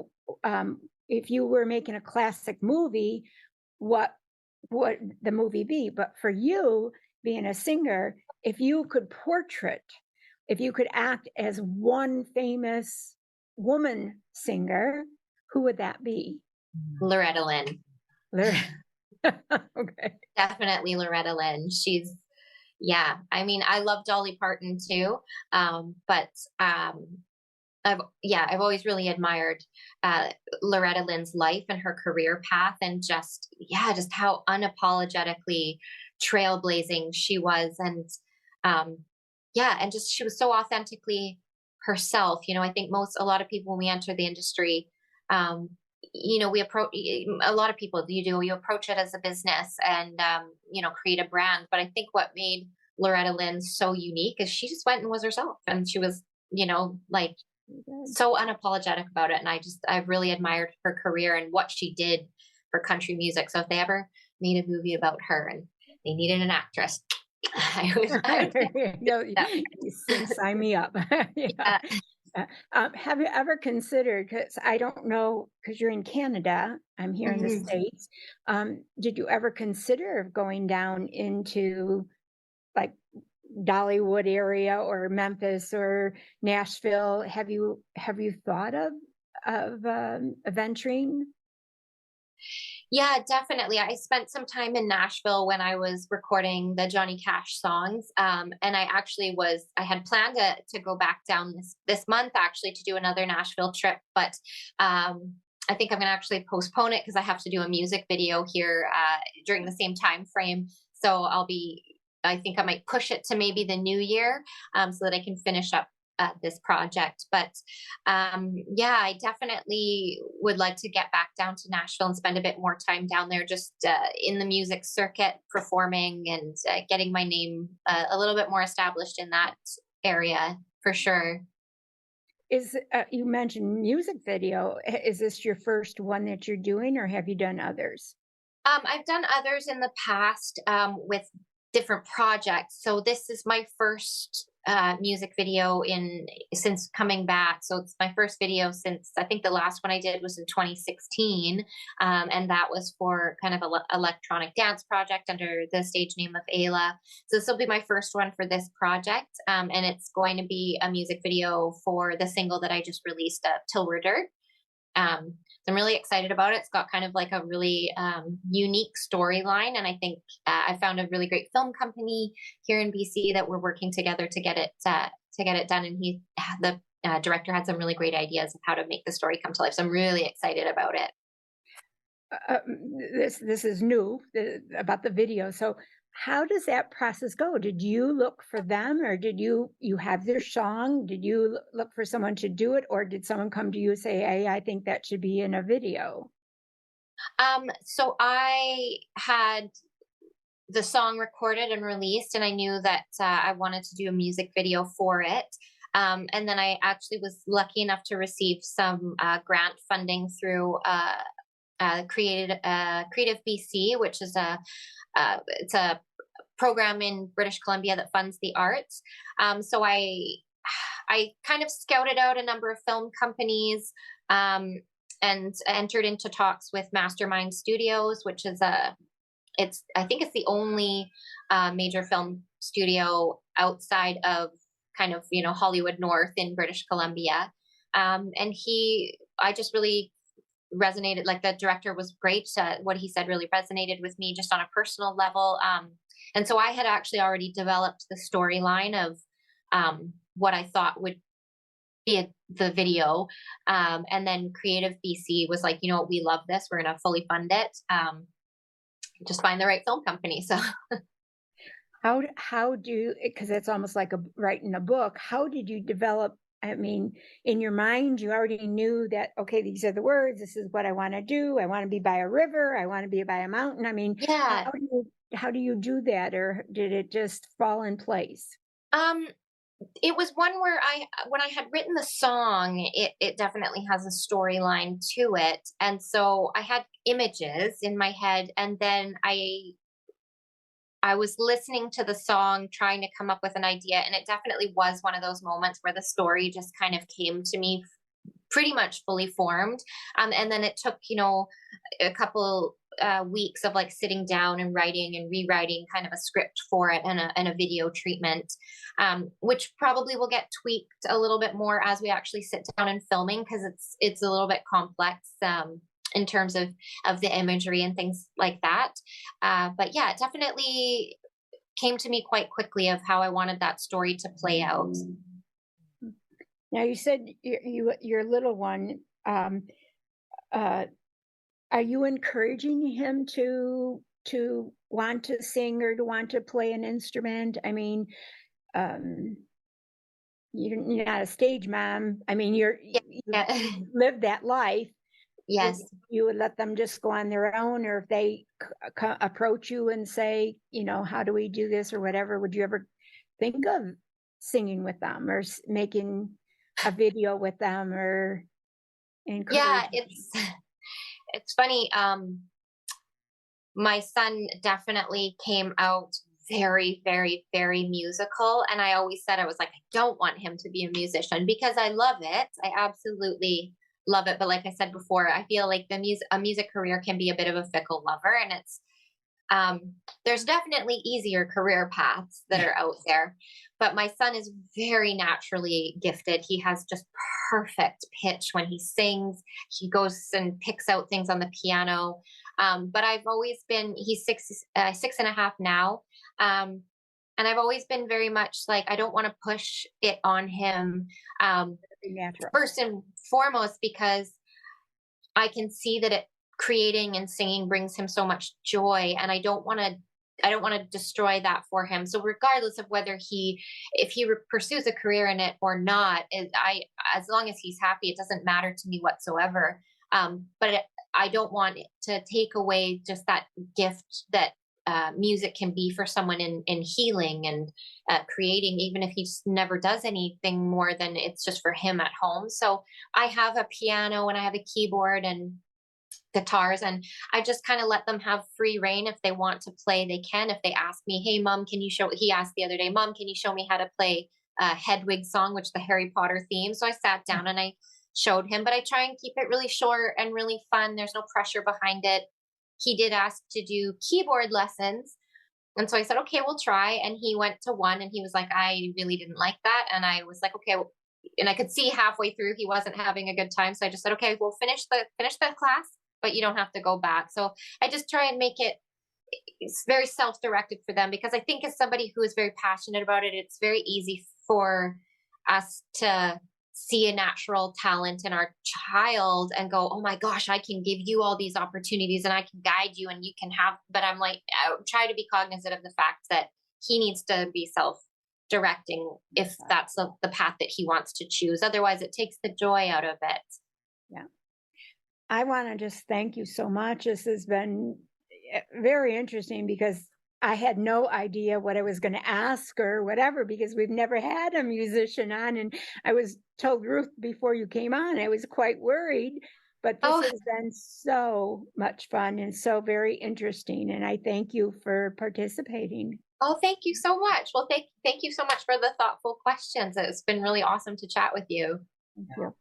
[SPEAKER 1] if you were making a classic movie, what would the movie be? But for you, being a singer, if you could act as one famous woman singer, who would that be?
[SPEAKER 2] Loretta Lynn.
[SPEAKER 1] Okay.
[SPEAKER 2] Definitely Loretta Lynn. Yeah. I mean, I love Dolly Parton too. But I've always really admired Loretta Lynn's life and her career path, and just how unapologetically trailblazing she was. And and just, she was so authentically herself. I think a lot of people, when we enter the industry, we approach, a lot of people, you approach it as a business and, create a brand. But I think what made Loretta Lynn so unique is she just went and was herself, and she was, like, so unapologetic about it. And I've really admired her career and what she did for country music. So if they ever made a movie about her and they needed an actress, I would
[SPEAKER 1] Sign me up. Yeah. Have you ever considered, because I don't know, because you're in Canada, I'm here in the States, did you ever consider going down into like Dollywood area or Memphis or Nashville? Have you thought of venturing?
[SPEAKER 2] Yeah, definitely. I spent some time in Nashville when I was recording the Johnny Cash songs. And I had planned to go back down this month actually to do another Nashville trip, but I think I'm going to actually postpone it because I have to do a music video here during the same time frame. So I think I might push it to maybe the new year so that I can finish up this project. But I definitely would like to get back down to Nashville and spend a bit more time down there, just in the music circuit, performing and getting my name a little bit more established in that area for sure.
[SPEAKER 1] You mentioned music video. Is this your first one that you're doing, or have you done others?
[SPEAKER 2] I've done others in the past with different projects. So this is my first music video since coming back. So it's my first video since, I think the last one I did was in 2016. And that was for kind of an electronic dance project under the stage name of Ayla. So this will be my first one for this project. And it's going to be a music video for the single that I just released, Till We're Dirt. So I'm really excited about it. It's got kind of like a really unique storyline, and I think I found a really great film company here in BC that we're working together to get it done. And the director had some really great ideas of how to make the story come to life. So I'm really excited about it.
[SPEAKER 1] This is new about the video. So how does that process go? Did you look for them, or did you have their song? Did you look for someone to do it, or did someone come to you and say, "Hey, I think that should be in a video"?
[SPEAKER 2] So I had the song recorded and released, and I knew that I wanted to do a music video for it. And then I actually was lucky enough to receive some grant funding through Creative BC, which is it's a program in British Columbia that funds the arts. So I kind of scouted out a number of film companies and entered into talks with Mastermind Studios, which is I think it's the only major film studio outside of kind of, Hollywood North in British Columbia. And I just really resonated, like the director was great. What he said really resonated with me just on a personal level. And so I had actually already developed the storyline of what I thought would be the video. And then Creative BC was like, we love this. We're going to fully fund it. Just find the right film company. So
[SPEAKER 1] how do, because it's almost like writing a book. How did you develop? I mean, in your mind, you already knew that, okay, these are the words. This is what I want to do. I want to be by a river. I want to be by a mountain. I mean,
[SPEAKER 2] yeah.
[SPEAKER 1] How do you do that, or did it just fall in place?
[SPEAKER 2] It was one where when I had written the song, it definitely has a storyline to it. And so I had images in my head, and then I was listening to the song, trying to come up with an idea. And it definitely was one of those moments where the story just kind of came to me pretty much fully formed. And then it took, a couple weeks of like sitting down and writing and rewriting kind of a script for it and a video treatment, which probably will get tweaked a little bit more as we actually sit down and filming, because it's a little bit complex in terms of the imagery and things like that. But yeah, it definitely came to me quite quickly of how I wanted that story to play out.
[SPEAKER 1] Now, you said your little one, are you encouraging him to want to sing or to want to play an instrument? I mean, you're not a stage mom. I mean,
[SPEAKER 2] Yeah.
[SPEAKER 1] you
[SPEAKER 2] Yeah.
[SPEAKER 1] live that life. Would
[SPEAKER 2] Yes.
[SPEAKER 1] you would let them just go on their own, or if they approach you and say, how do we do this or whatever, would you ever think of singing with them or making a video with them or
[SPEAKER 2] Yeah,
[SPEAKER 1] encouraging?
[SPEAKER 2] it's funny. My son definitely came out very, very, very musical. And I always said, I was like, I don't want him to be a musician because I love it. I absolutely love it. But like I said before, I feel like a music career can be a bit of a fickle lover. And there's definitely easier career paths that are out there. But my son is very naturally gifted. He has just perfect pitch when he sings. He goes and picks out things on the piano. But I've always been, he's 6.5 now. And I've always been very much like, I don't want to push it on him.
[SPEAKER 1] Natural.
[SPEAKER 2] First and foremost, because I can see that creating and singing brings him so much joy, and I don't want to destroy that for him. So regardless of whether if he pursues a career in it or not, as long as he's happy, it doesn't matter to me whatsoever. But I don't want to take away just that gift that music can be for someone in healing and creating, even if he just never does anything more than it's just for him at home. So I have a piano and I have a keyboard and guitars, and I just kind of let them have free reign. If they want to play, they can. If they ask me, hey mom, he asked the other day, mom, can you show me how to play Hedwig song, which is the Harry Potter theme? So I sat down and I showed him, but I try and keep it really short and really fun. There's no pressure behind it. He did ask to do keyboard lessons, and so I said, okay, we'll try. And he went to one and he was like, I really didn't like that. And I was like, okay. And I could see halfway through he wasn't having a good time. So I just said, okay, we'll finish the class, but you don't have to go back. So I just try and make it's very self-directed for them, because I think as somebody who is very passionate about it, it's very easy for us to see a natural talent in our child and go, oh my gosh, I can give you all these opportunities and I can guide you and you can have, but I'm like, I try to be cognizant of the fact that he needs to be self-directing if that's the path that he wants to choose. Otherwise it takes the joy out of it.
[SPEAKER 1] Yeah. I want to just thank you so much. This has been very interesting because I had no idea what I was going to ask or whatever, because we've never had a musician on. And I was told Ruth before you came on, I was quite worried, but this has been so much fun and so very interesting. And I thank you for participating.
[SPEAKER 2] Oh, thank you so much. Well, thank you so much for the thoughtful questions. It's been really awesome to chat with you.
[SPEAKER 1] Thank you.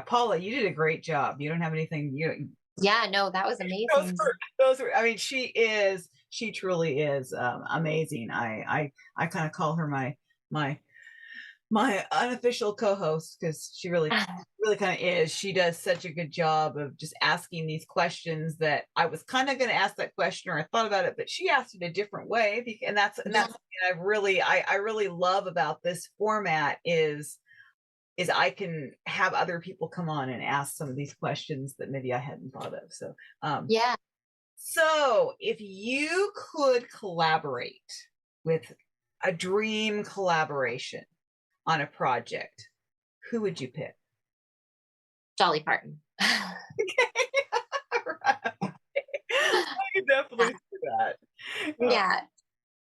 [SPEAKER 3] Paula, you did a great job. You don't have anything.
[SPEAKER 2] Yeah, no, that was amazing.
[SPEAKER 3] Those were. I mean, she truly is amazing. I kind of call her my unofficial co-host, because she really kind of is. She does such a good job of just asking these questions that I was kind of going to ask that question, or I thought about it, but she asked it a different way. And that's something I really love about this format is I can have other people come on and ask some of these questions that maybe I hadn't thought of. So,
[SPEAKER 2] yeah.
[SPEAKER 3] So if you could collaborate with a dream collaboration on a project, who would you pick?
[SPEAKER 2] Dolly Parton.
[SPEAKER 3] Right. I can definitely see that.
[SPEAKER 2] Yeah.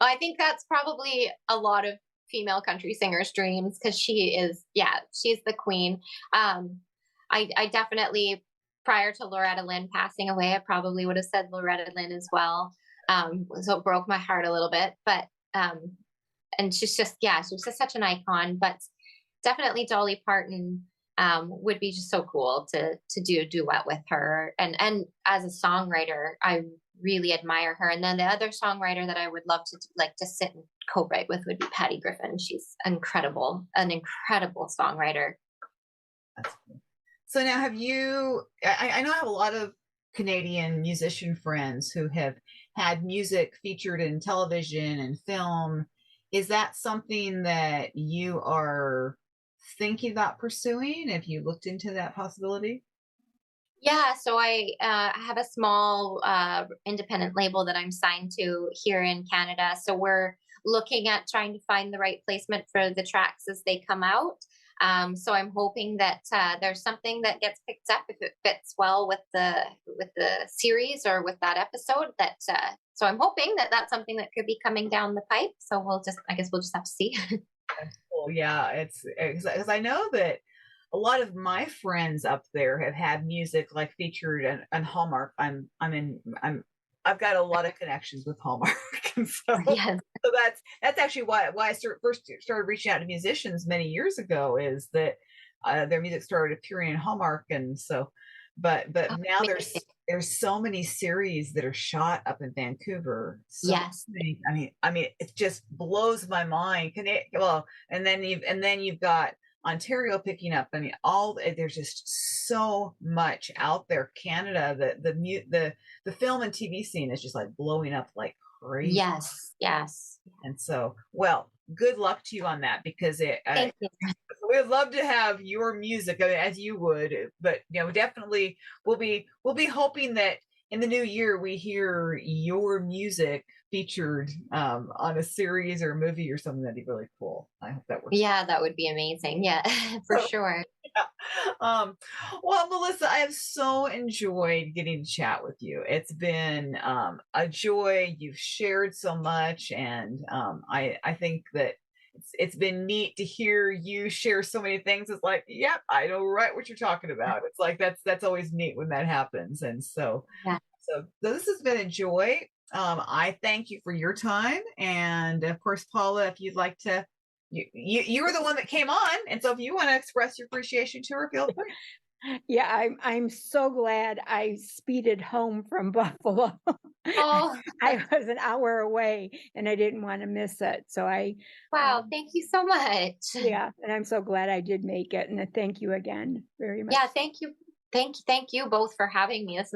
[SPEAKER 2] I think that's probably a lot of female country singers' dreams, because she's the queen. I definitely, prior to Loretta Lynn passing away, I probably would have said Loretta Lynn as well. So it broke my heart a little bit, but and she's just such an icon. But definitely Dolly Parton would be just so cool to do a duet with her. And as a songwriter, I really admire her. And then the other songwriter that I would love to sit and co-write with would be Patty Griffin. She's an incredible songwriter.
[SPEAKER 3] That's cool. So now I know I have a lot of Canadian musician friends who have had music featured in television and film. Is that something that you are thinking about pursuing? Have you looked into that possibility?
[SPEAKER 2] Yeah, so I have a small independent label that I'm signed to here in Canada. So we're looking at trying to find the right placement for the tracks as they come out. So I'm hoping that there's something that gets picked up if it fits well with the series or with that episode. So I'm hoping that that's something that could be coming down the pipe. So I guess we'll just have to see.
[SPEAKER 3] Well, yeah, it's because I know that a lot of my friends up there have had music like featured on Hallmark. I've got a lot of connections with Hallmark, and
[SPEAKER 2] Yes.
[SPEAKER 3] so that's actually why I first started reaching out to musicians many years ago, is that their music started appearing in Hallmark, and so, but now there's so many series that are shot up in Vancouver. So
[SPEAKER 2] Yes.
[SPEAKER 3] many, I mean, it just blows my mind. And then you've got Ontario picking up. I mean, there's just so much out there. Canada, the film and TV scene is just like blowing up like crazy.
[SPEAKER 2] Yes.
[SPEAKER 3] And so, well, good luck to you on that, because
[SPEAKER 2] Thank you.
[SPEAKER 3] we'd love to have your music, I mean, as you would, but definitely we'll be hoping that in the new year we hear your music featured on a series or a movie or something. That'd be really cool. I hope that works.
[SPEAKER 2] Yeah, that would be amazing. Yeah, for sure.
[SPEAKER 3] Yeah. Well, Melissa, I have so enjoyed getting to chat with you. It's been a joy. You've shared so much, and I think that it's been neat to hear you share so many things. It's like, yep, I know right what you're talking about. It's like that's always neat when that happens. And so,
[SPEAKER 2] Yeah.
[SPEAKER 3] so this has been a joy. I thank you for your time, and of course, Paula, if you'd like to, you were the one that came on, and so if you want to express your appreciation to her, feel free.
[SPEAKER 1] Yeah, I'm so glad I speeded home from Buffalo.
[SPEAKER 2] Oh,
[SPEAKER 1] I was an hour away and I didn't want to miss it. So
[SPEAKER 2] wow. Thank you so much.
[SPEAKER 1] yeah, and I'm so glad I did make it. And thank you again very much.
[SPEAKER 2] Yeah, thank you. Thank you both for having me. It's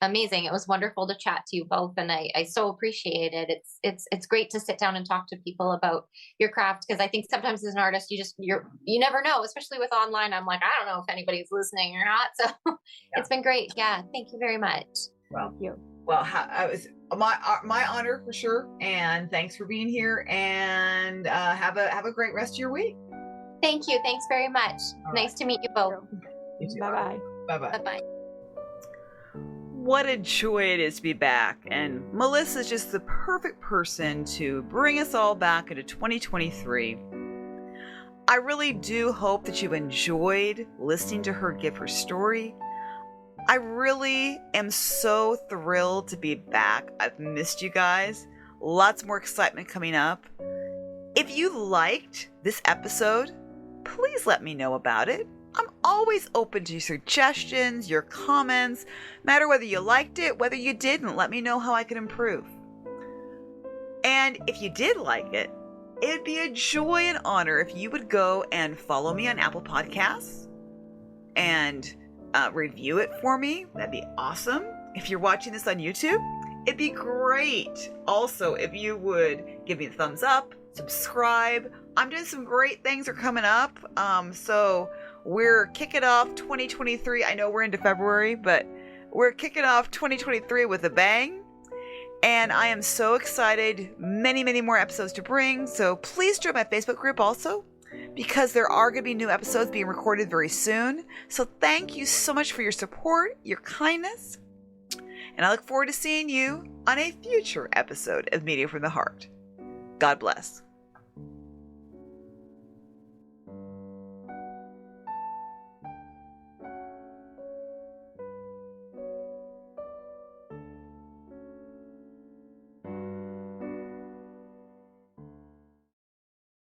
[SPEAKER 2] amazing. It was wonderful to chat to you both, and I so appreciate it. It's great to sit down and talk to people about your craft, because I think sometimes as an artist you never know, especially with online. I'm like, I don't know if anybody's listening or not. So yeah. It's been great. Yeah, thank you very much.
[SPEAKER 3] Well,
[SPEAKER 1] Thank you.
[SPEAKER 3] Well, I was my honor for sure, and thanks for being here, and have a great rest of your week.
[SPEAKER 2] Thank you. Thanks very much. Nice to meet you both.
[SPEAKER 1] Bye-bye.
[SPEAKER 3] Bye-bye.
[SPEAKER 2] Bye-bye.
[SPEAKER 3] What a joy it is to be back, and Melissa's just the perfect person to bring us all back into 2023. I really do hope that you enjoyed listening to her give her story. I really am so thrilled to be back. I've missed you guys. Lots more excitement coming up. If you liked this episode, please let me know about it. I'm always open to suggestions, your comments, no matter whether you liked it, whether you didn't, let me know how I can improve. And if you did like it, it'd be a joy and honor if you would go and follow me on Apple Podcasts and review it for me. That'd be awesome. If you're watching this on YouTube, it'd be great. Also, if you would give me a thumbs up, subscribe. I'm doing some great things are coming up. So we're kicking off 2023. I know we're into February, but we're kicking off 2023 with a bang. And I am so excited. Many, many more episodes to bring. So please join my Facebook group also, because there are going to be new episodes being recorded very soon. So thank you so much for your support, your kindness. And I look forward to seeing you on a future episode of Media from the Heart. God bless.